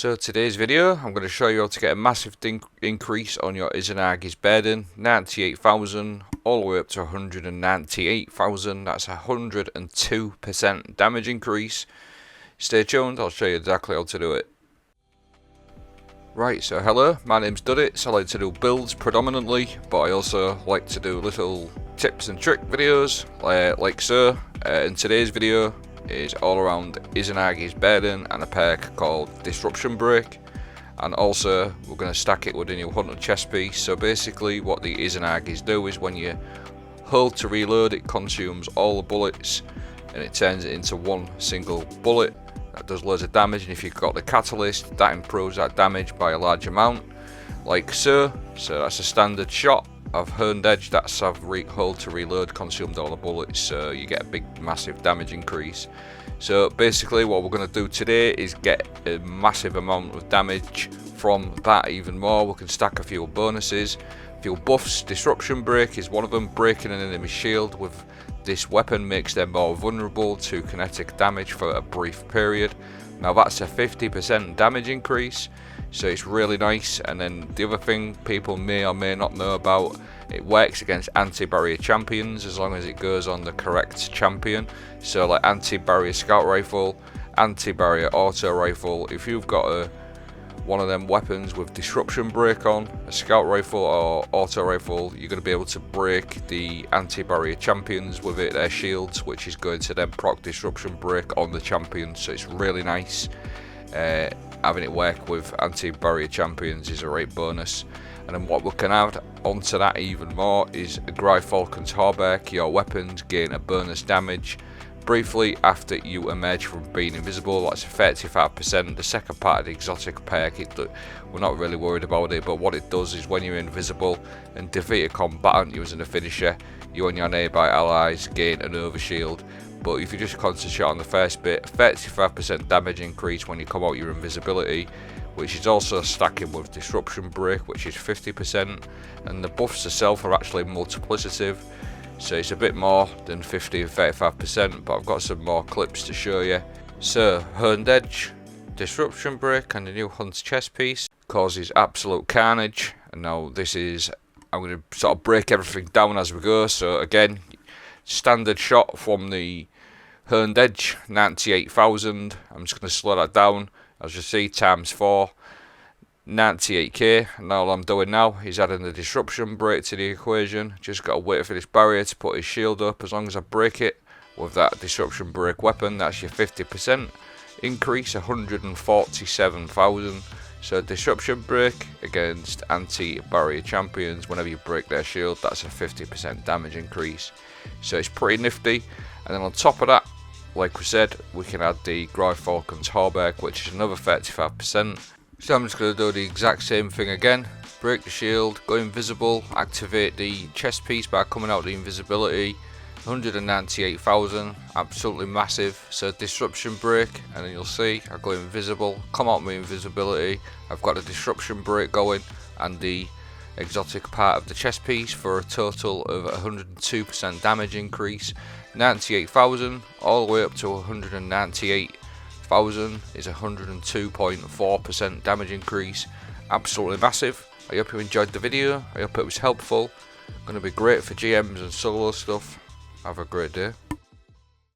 So today's video, I'm going to show you how to get a massive increase on your Izanagi's burden, 98,000 all the way up to 198,000. That's a 102% damage increase. Stay tuned, I'll show you exactly how to do it. Right, so hello, my name's Duddits. I like to do builds predominantly, but I also like to do little tips and trick videos like so. In today's video is all around Izanagi's burden and a perk called Disruption Break, and also we're going to stack it with a new hunter chest piece. So basically what the Izanagis do is when you hold to reload, it consumes all the bullets and it turns it into one single bullet that does loads of damage, and if you've got the catalyst, that improves that damage by a large amount, like so. So that's a standard shot. I've Hurned Edge, that's I've hold to reload, consumed all the bullets, so you get a big massive damage increase. So basically what we're going to do today is get a massive amount of damage from that even more. We can stack a few bonuses, a few buffs. Disruption Break is one of them. Breaking an enemy shield with this weapon makes them more vulnerable to kinetic damage for a brief period. Now that's a 50% damage increase, so it's really nice. And then the other thing people may or may not know about, it works against anti-barrier champions as long as it goes on the correct champion. So like anti-barrier scout rifle, anti-barrier auto rifle, if you've got one of them weapons with disruption break on, a scout rifle or auto rifle, you're going to be able to break the anti-barrier champions with it, their shields, which is going to then proc disruption break on the champions. So it's really nice. Having it work with anti-barrier champions is a great bonus. And then what we can add onto that even more is a Gryfalcons Hauberk. Your weapons gain a bonus damage briefly after you emerge from being invisible. That's 35%. The second part of the exotic perk, we're not really worried about it, but what it does is when you're invisible and defeat a combatant using a finisher, you and your nearby allies gain an overshield. But if you just concentrate on the first bit, 35% damage increase when you come out your invisibility, which is also stacking with Disruption Break, which is 50%, and the buffs themselves are actually multiplicative, so it's a bit more than 50 and 35%, but I've got some more clips to show you. So Hurned Edge, Disruption Break, and the new hunter chest piece causes absolute carnage. And now this is, I'm going to sort of break everything down as we go. So again, standard shot from the Hurned Edge, 98,000. I'm just going to slow that down, as you see, times 4, 98k. And now all I'm doing now is adding the Disruption Break to the equation. Just got to wait for this barrier to put his shield up. As long as I break it with that Disruption Break weapon, that's your 50% increase, 147,000. So Disruption Break against anti-barrier champions, whenever you break their shield, that's a 50% damage increase. So it's pretty nifty. And then on top of that, like we said, we can add the Gryfalcons Hauberk, which is another 35%. So I'm just going to do the exact same thing again. Break the shield, go invisible, activate the chest piece by coming out the invisibility. 198,000, absolutely massive. So Disruption Break, and then you'll see I go invisible, come out my invisibility. I've got a Disruption Break going and the exotic part of the chest piece for a total of 102% damage increase. 98,000 all the way up to 198,000 is 102.4% damage increase. Absolutely massive. I hope you enjoyed the video. I hope it was helpful. Going to be great for GMs and solo stuff. Have a great day.